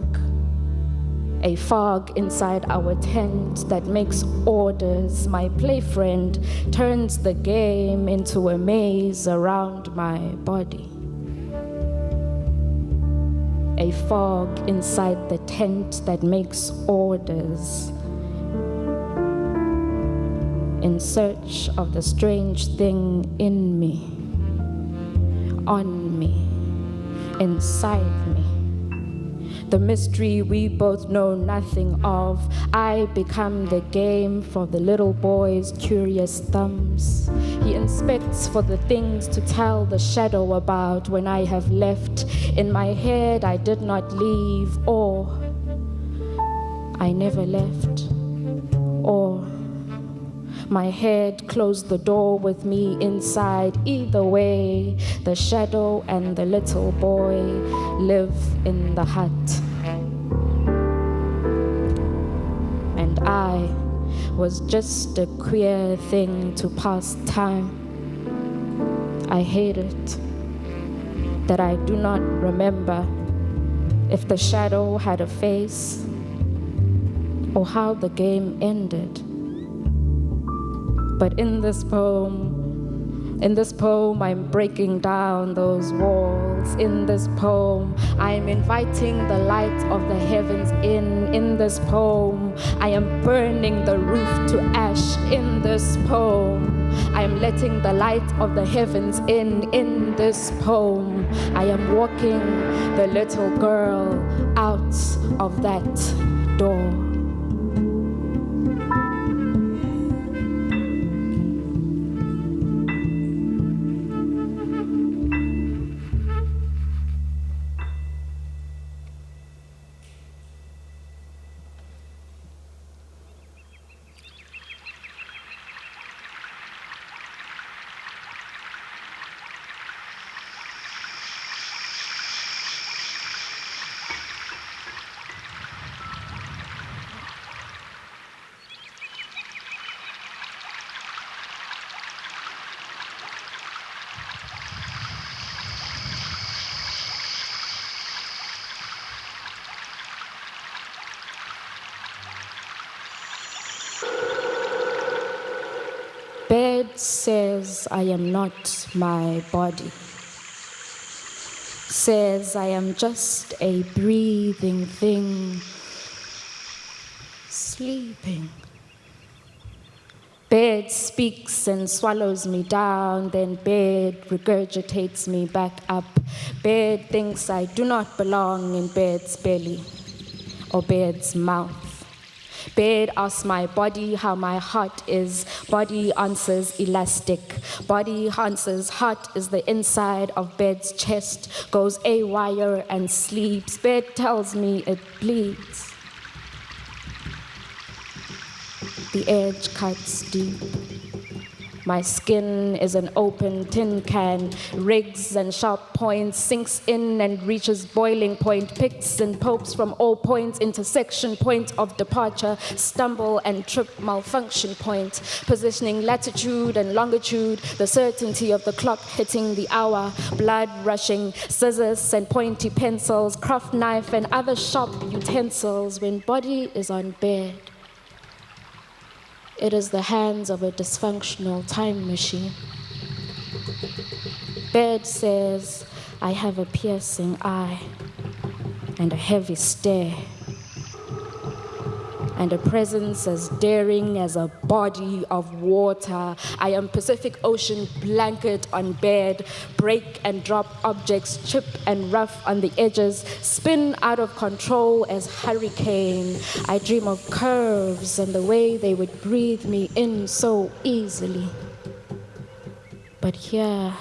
A fog inside our tent that makes orders. My play friend turns the game into a maze around my body. A fog inside the tent that makes orders. In search of the strange thing in me, on me, inside me. The mystery we both know nothing of. I become the game for the little boy's curious thumbs. He inspects for the things to tell the shadow about when I have left. In my head, I did not leave, or I never left, or my head closed the door with me inside. Either way, the shadow and the little boy live in the hut. And I was just a queer thing to pass time. I hate it. that I do not remember if the shadow had a face or how the game ended. But in this poem, I'm breaking down those walls. In this poem, I'm inviting the light of the heavens in. In this poem, I am burning the roof to ash. In this poem, I am letting the light of the heavens in. In this poem, I am walking the little girl out of that door. Bed says I am not my body, says I am just a breathing thing, sleeping. Bed speaks and swallows me down, then bed regurgitates me back up. Bed thinks I do not belong in bed's belly or bed's mouth. Bed asks my body how my heart is. Body answers elastic. Body answers heart is the inside of bed's chest, goes awire and sleeps. Bed tells me it bleeds. The edge cuts deep. My skin is an open tin can, rigs and sharp points, sinks in and reaches boiling point, picks and pokes from all points, intersection point of departure, stumble and trip, malfunction point, positioning latitude and longitude, the certainty of the clock hitting the hour, blood rushing, scissors and pointy pencils, craft knife and other sharp utensils when body is on bed. It is the hands of a dysfunctional time machine. Bed says, I have a piercing eye and a heavy stare and a presence as daring as a body of water. I am Pacific Ocean blanket on bed, break and drop objects, chip and rough on the edges, spin out of control as hurricane. I dream of curves and the way they would breathe me in so easily. But here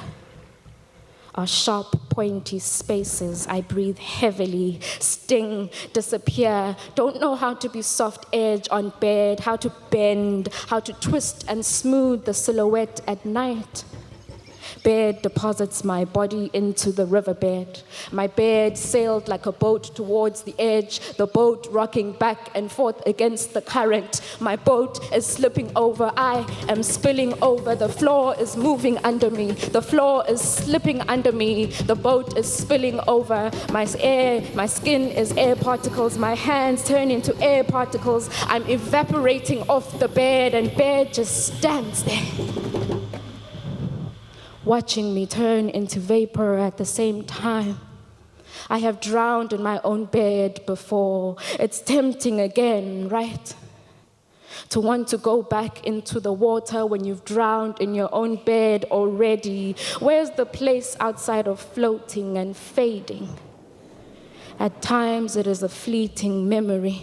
are sharp, pointy spaces. I breathe heavily, sting, disappear. Don't know how to be soft edge on bed, how to bend, how to twist and smooth the silhouette at night. Bed deposits my body into the riverbed. My bed sailed like a boat towards the edge, the boat rocking back and forth against the current. My boat is slipping over. I am spilling over. The floor is moving under me. The floor is slipping under me. The boat is spilling over. My skin is air particles. My hands turn into air particles. I'm evaporating off the bed, and bed just stands there, watching me turn into vapor at the same time. I have drowned in my own bed before. It's tempting again, right? To want to go back into the water when you've drowned in your own bed already. Where's the place outside of floating and fading? At times it is a fleeting memory,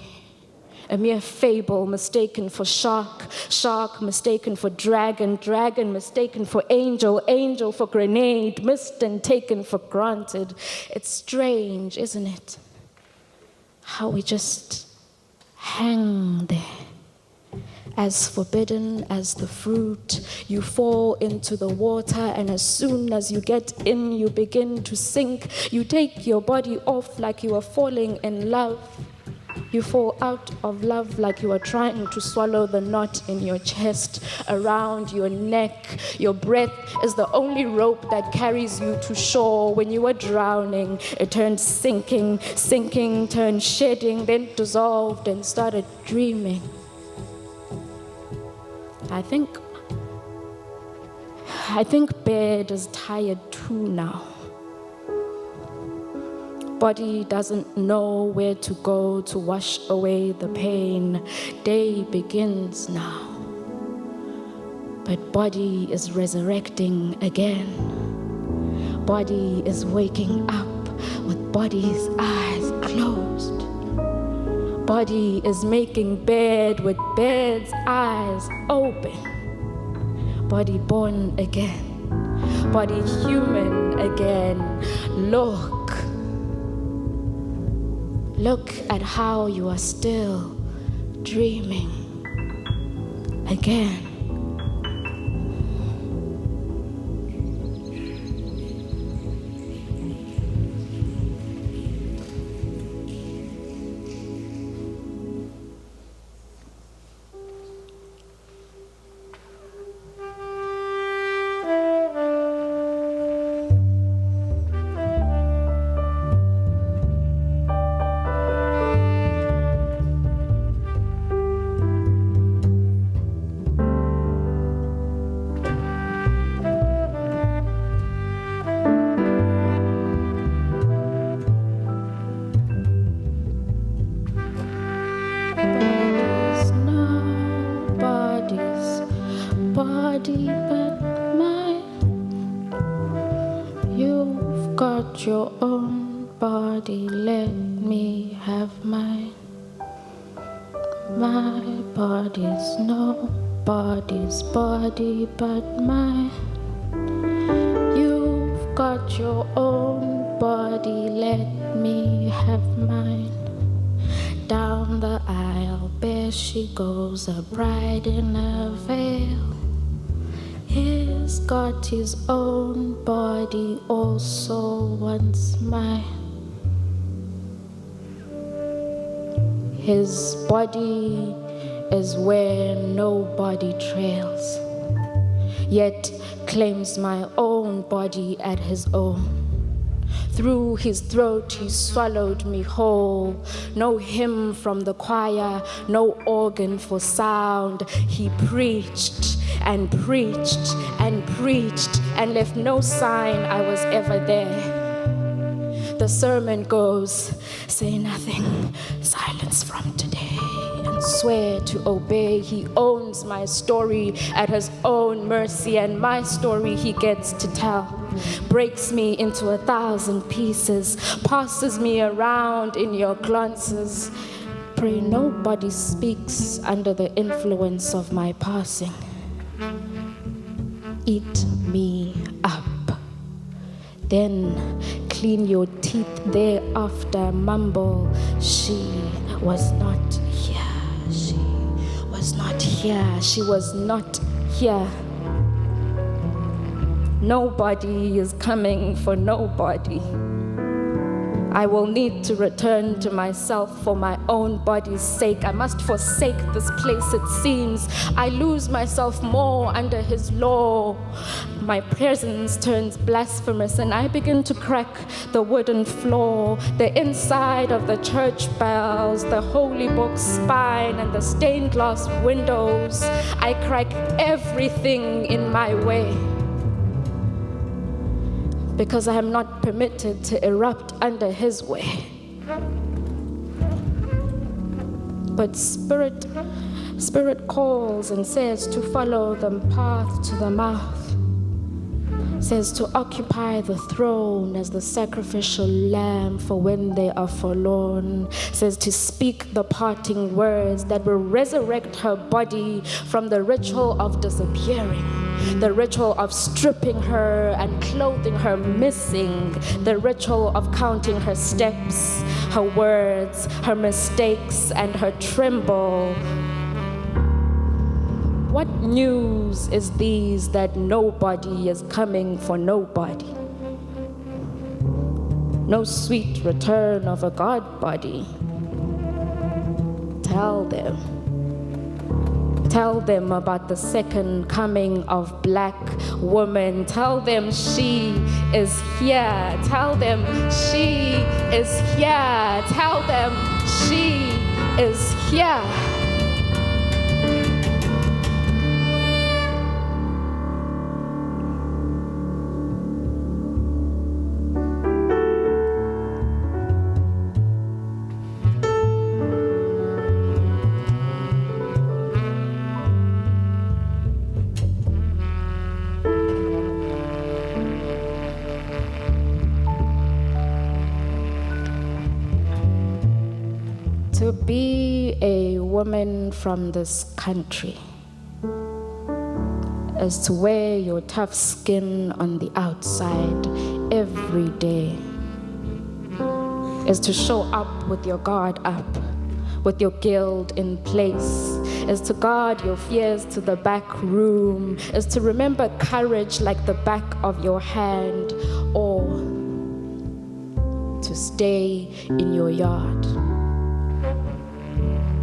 a mere fable mistaken for shark, shark mistaken for dragon, dragon mistaken for angel, angel for grenade, missed and taken for granted. It's strange, isn't it? How we just hang there. As forbidden as the fruit, you fall into the water, and as soon as you get in, you begin to sink. You take your body off like you are falling in love. You fall out of love like you are trying to swallow the knot in your chest, around your neck. Your breath is the only rope that carries you to shore. When you are drowning, it turned sinking, sinking, turned shedding, then dissolved and started dreaming. I think bed is tired too now. Body doesn't know where to go to wash away the pain. Day begins now. But body is resurrecting again. Body is waking up with body's eyes closed. Body is making bed with bed's eyes open. Body born again. Body human again. Look at how you are still dreaming again. Your own body, let me have mine. My body's nobody's body but mine. You've got your own body, let me have mine. Down the aisle, there she goes, a bride in a veil. He's got his own body, also once mine. His body is where nobody trails, yet claims my own body at his own. Through his throat he swallowed me whole. No hymn from the choir, no organ for sound. He preached and preached and preached and left no sign I was ever there. The sermon goes, say nothing, silence from today, and swear to obey. He owns my story at his own mercy, and my story he gets to tell. Breaks me into 1,000 pieces, passes me around in your glances. Pray nobody speaks under the influence of my passing. Eat me up. Then clean your teeth thereafter. Mumble, she was not here. She was not here. She was not here. Nobody is coming for nobody. I will need to return to myself for my own body's sake. I must forsake this place, it seems. I lose myself more under his law. My presence turns blasphemous and I begin to crack the wooden floor, the inside of the church bells, the holy book's spine and the stained glass windows. I crack everything in my way, because I am not permitted to erupt under his way. But spirit calls and says to follow the path to the mouth, says to occupy the throne as the sacrificial lamb for when they are forlorn, says to speak the parting words that will resurrect her body from the ritual of disappearing, the ritual of stripping her and clothing her missing, the ritual of counting her steps, her words, her mistakes, and her tremble. What news is these that nobody is coming for nobody? No sweet return of a God body. tell them. Tell them about the second coming of Black woman. Tell them she is here. Tell them she is here. Tell them she is here. To be a woman from this country is to wear your tough skin on the outside every day, is to show up with your guard up, with your guilt in place, is to guard your fears to the back room, is to remember courage like the back of your hand, or to stay in your yard.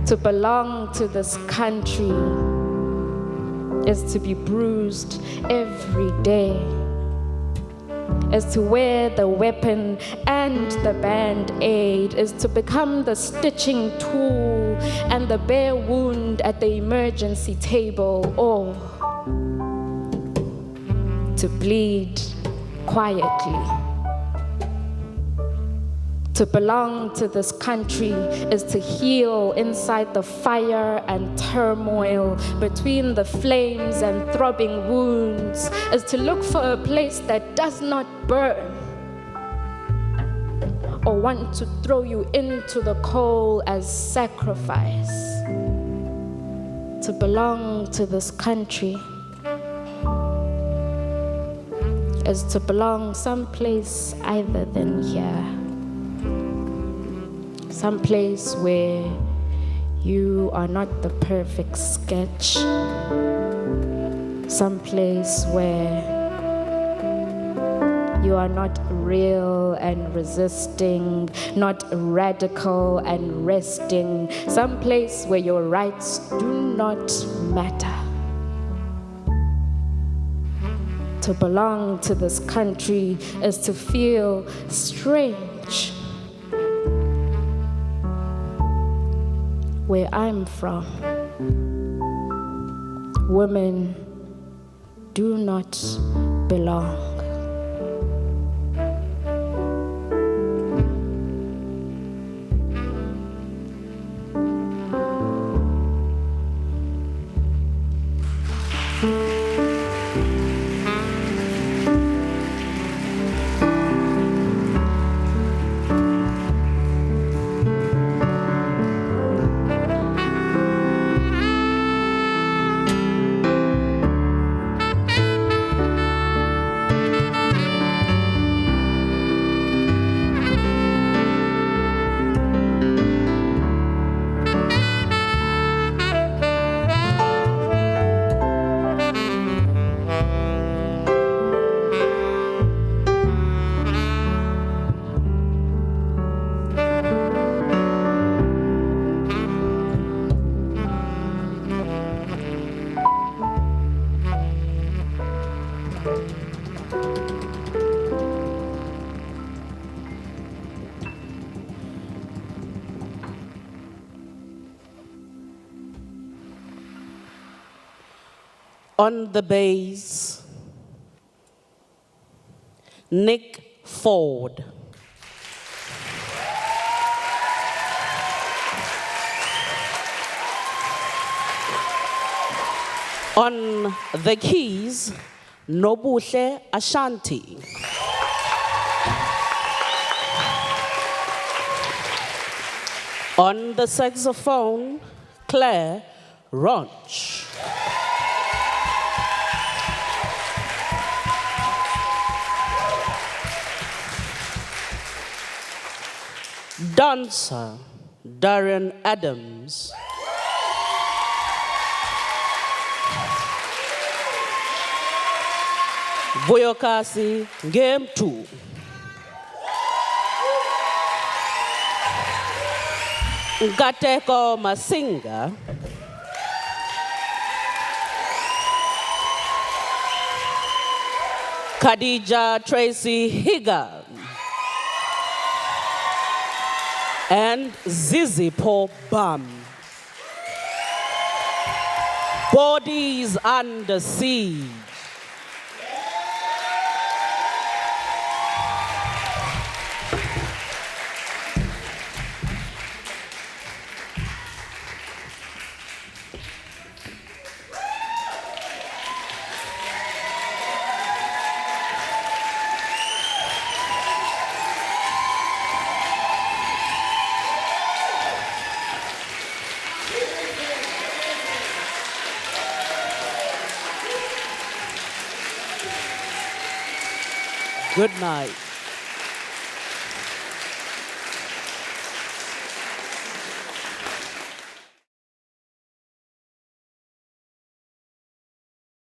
To belong to this country is to be bruised every day, is to wear the weapon and the band-aid, is to become the stitching tool and the bare wound at the emergency table, or to bleed quietly. To belong to this country is to heal inside the fire and turmoil between the flames and throbbing wounds, is to look for a place that does not burn or want to throw you into the coal as sacrifice. To belong to this country is to belong someplace other than here. Someplace where you are not the perfect sketch. Someplace where you are not real and resisting, not radical and resting. Someplace where your rights do not matter. To belong to this country is to feel strange. Where I'm from, women do not belong. On the bass, Nick Ford. On the keys, Nobuhle Ashanti. On the saxophone, Claire Ronch. Dancer, Darren Adams. Vuyokazi, Ngemtu. Nkateko Masinga, Khadija Heeger, and Zizipho Bam. Bodies under siege. Good night.